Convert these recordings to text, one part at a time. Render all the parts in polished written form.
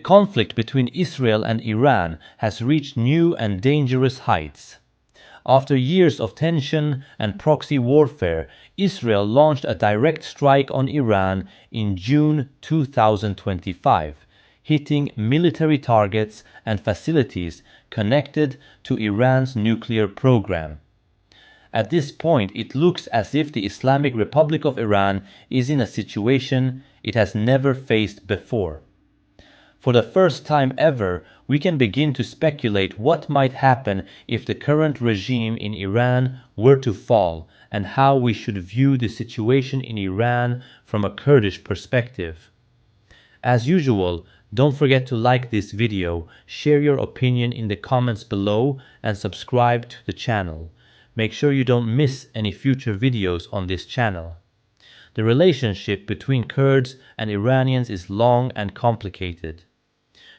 conflict between Israel and Iran has reached new and dangerous heights. After years of tension and proxy warfare, Israel launched a direct strike on Iran in June 2025, hitting military targets and facilities connected to Iran's nuclear program. At this point, it looks as if the Islamic Republic of Iran is in a situation it has never faced before. For the first time ever, we can begin to speculate what might happen if the current regime in Iran were to fall, and how we should view the situation in Iran from a Kurdish perspective. As usual, don't forget to like this video, share your opinion in the comments below, and subscribe to the channel. Make sure you don't miss any future videos on this channel. The relationship between Kurds and Iranians is long and complicated.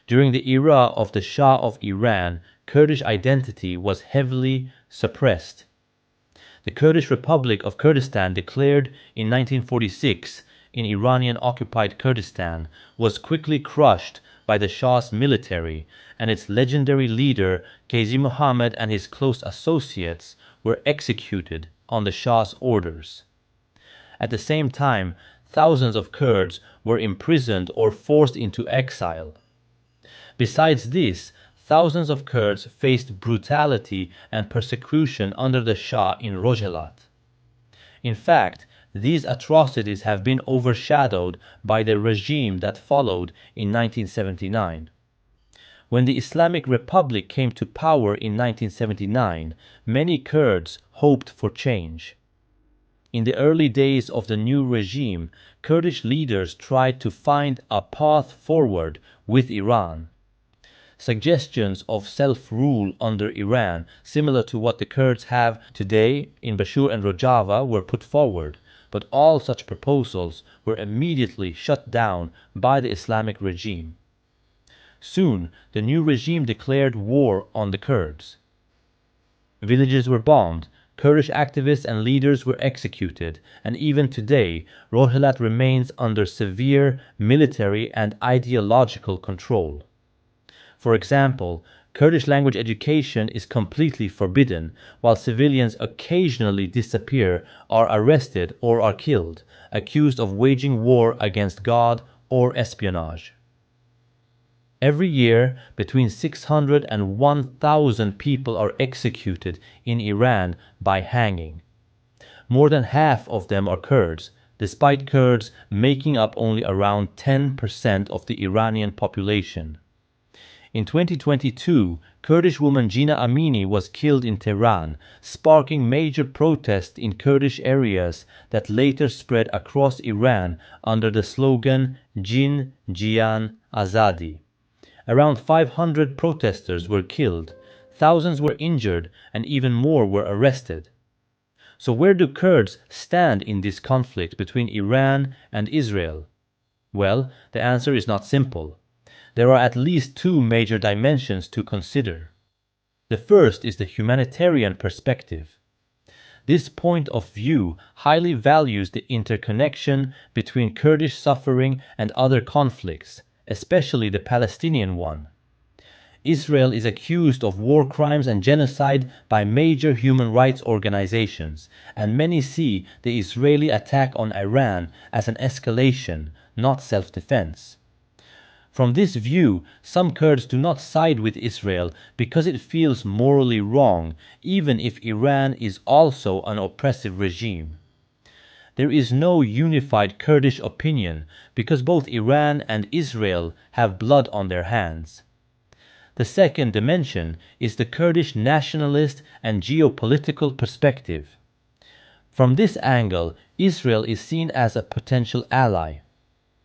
During the era of the Shah of Iran, Kurdish identity was heavily suppressed. The Kurdish Republic of Kurdistan, declared in 1946 in Iranian-occupied Kurdistan, was quickly crushed by the Shah's military, and its legendary leader Qazi Muhammad and his close associates were executed on the Shah's orders. At the same time, thousands of Kurds were imprisoned or forced into exile. Besides this, thousands of Kurds faced brutality and persecution under the Shah in Rojhelat. In fact, these atrocities have been overshadowed by the regime that followed in 1979. When the Islamic Republic came to power in 1979, many Kurds hoped for change. In the early days of the new regime, Kurdish leaders tried to find a path forward with Iran. Suggestions of self-rule under Iran, similar to what the Kurds have today in Bashur and Rojava, were put forward, but all such proposals were immediately shut down by the Islamic regime. Soon, the new regime declared war on the Kurds. Villages were bombed, Kurdish activists and leaders were executed, and even today, Rojhelat remains under severe military and ideological control. For example, Kurdish language education is completely forbidden, while civilians occasionally disappear, are arrested, or are killed, accused of waging war against God or espionage. Every year, between 600 and 1,000 people are executed in Iran by hanging. More than half of them are Kurds, despite Kurds making up only around 10% of the Iranian population. In 2022, Kurdish woman Gina Amini was killed in Tehran, sparking major protests in Kurdish areas that later spread across Iran under the slogan Jin, Jiyan, Azadi. Around 500 protesters were killed, thousands were injured, and even more were arrested. So where do Kurds stand in this conflict between Iran and Israel? Well, the answer is not simple. There are at least two major dimensions to consider. The first is the humanitarian perspective. This point of view highly values the interconnection between Kurdish suffering and other conflicts, especially the Palestinian one. Israel is accused of war crimes and genocide by major human rights organizations, and many see the Israeli attack on Iran as an escalation, not self-defense. From this view, some Kurds do not side with Israel because it feels morally wrong, even if Iran is also an oppressive regime. There is no unified Kurdish opinion because both Iran and Israel have blood on their hands. The second dimension is the Kurdish nationalist and geopolitical perspective. From this angle, Israel is seen as a potential ally.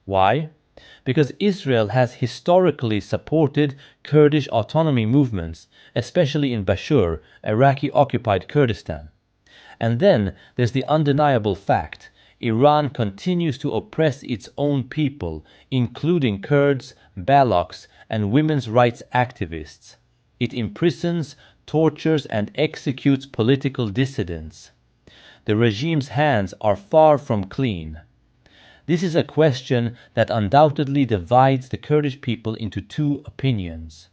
Why? Because Israel has historically supported Kurdish autonomy movements, especially in Bashur, Iraqi-occupied Kurdistan. And then there's the undeniable fact: Iran continues to oppress its own people, including Kurds, Balochs, and women's rights activists. It imprisons, tortures, and executes political dissidents. The regime's hands are far from clean. This is a question that undoubtedly divides the Kurdish people into two opinions.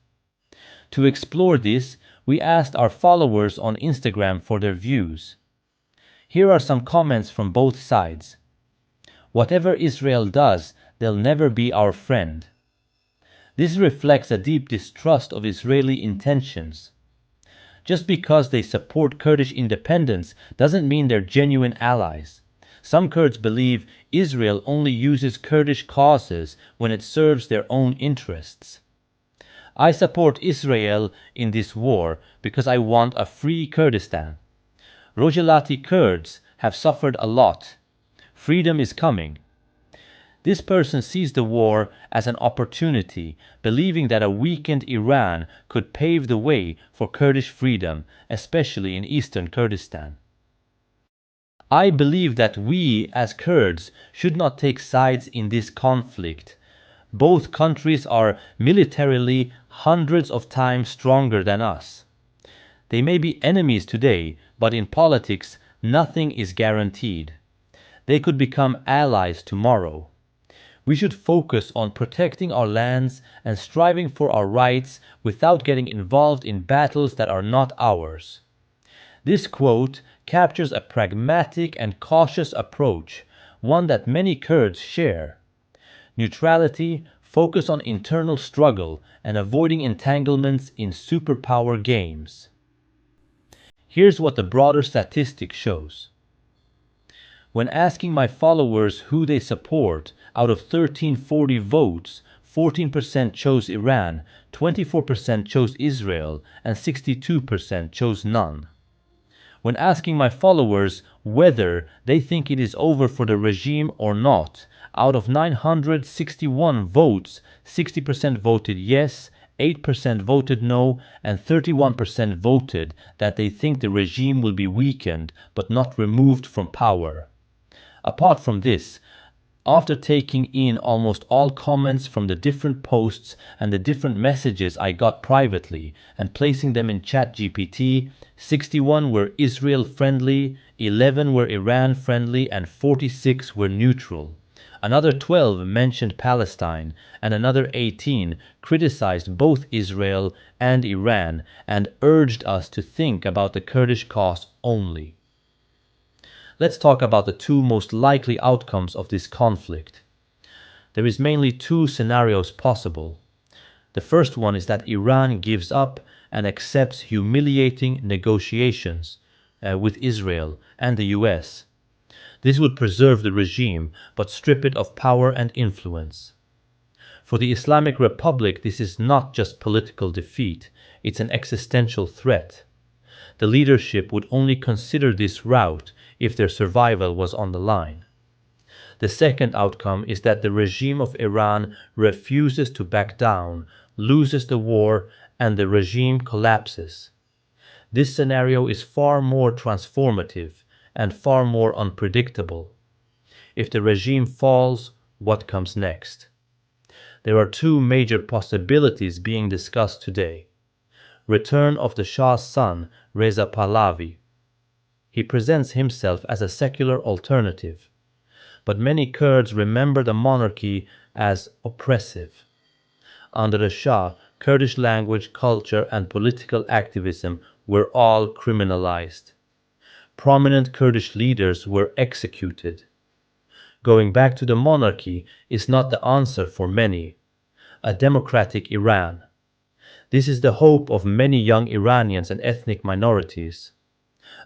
To explore this, we asked our followers on Instagram for their views. Here are some comments from both sides. Whatever Israel does, they'll never be our friend. This reflects a deep distrust of Israeli intentions. Just because they support Kurdish independence doesn't mean they're genuine allies. Some Kurds believe Israel only uses Kurdish causes when it serves their own interests. I support Israel in this war because I want a free Kurdistan. Rojilati Kurds have suffered a lot. Freedom is coming. This person sees the war as an opportunity, believing that a weakened Iran could pave the way for Kurdish freedom, especially in eastern Kurdistan. I believe that we, as Kurds, should not take sides in this conflict. Both countries are militarily hundreds of times stronger than us. They may be enemies today, but in politics, nothing is guaranteed. They could become allies tomorrow. We should focus on protecting our lands and striving for our rights without getting involved in battles that are not ours. This quote captures a pragmatic and cautious approach, one that many Kurds share. Neutrality, focus on internal struggle, and avoiding entanglements in superpower games. Here's what the broader statistic shows. When asking my followers who they support, out of 1340 votes, 14% chose Iran, 24% chose Israel, and 62% chose none. When asking my followers whether they think it is over for the regime or not, out of 961 votes, 60% voted yes, 8% voted no, and 31% voted that they think the regime will be weakened but not removed from power. Apart from this, after taking in almost all comments from the different posts and the different messages I got privately and placing them in ChatGPT, 61 were Israel friendly, 11 were Iran friendly, and 46 were neutral. Another 12 mentioned Palestine, and another 18 criticized both Israel and Iran and urged us to think about the Kurdish cause only. Let's talk about the two most likely outcomes of this conflict. There is mainly two scenarios possible. The first one is that Iran gives up and accepts humiliating negotiations with Israel and the US. This would preserve the regime but strip it of power and influence. For the Islamic Republic, this is not just political defeat, it's an existential threat. The leadership would only consider this route if their survival was on the line. The second outcome is that the regime of Iran refuses to back down, loses the war, and the regime collapses. This scenario is far more transformative and far more unpredictable. If the regime falls, what comes next? There are two major possibilities being discussed today. Return of the Shah's son, Reza Pahlavi. He presents himself as a secular alternative, but many Kurds remember the monarchy as oppressive. Under the Shah, Kurdish language, culture, and political activism were all criminalized. Prominent Kurdish leaders were executed. Going back to the monarchy is not the answer for many. A democratic Iran. This is the hope of many young Iranians and ethnic minorities.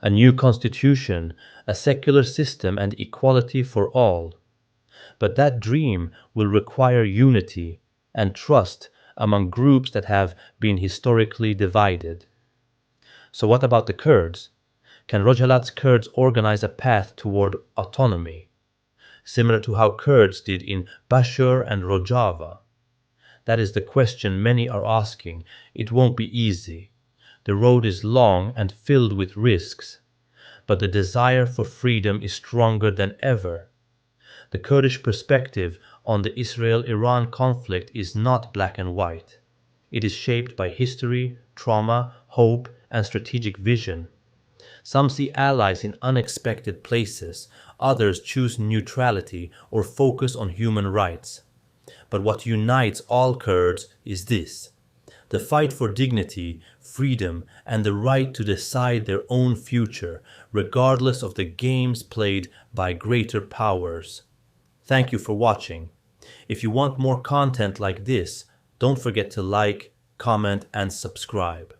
A new constitution, a secular system, and equality for all. But that dream will require unity and trust among groups that have been historically divided. So what about the Kurds? Can Rojalat's Kurds organize a path toward autonomy, similar to how Kurds did in Bashur and Rojava? That is the question many are asking. It won't be easy. The road is long and filled with risks, but the desire for freedom is stronger than ever. The Kurdish perspective on the Israel-Iran conflict is not black and white. It is shaped by history, trauma, hope, and strategic vision. Some see allies in unexpected places, others choose neutrality or focus on human rights. But what unites all Kurds is this: the fight for dignity, freedom, and the right to decide their own future, regardless of the games played by greater powers. Thank you for watching. If you want more content like this, don't forget to like, comment, and subscribe.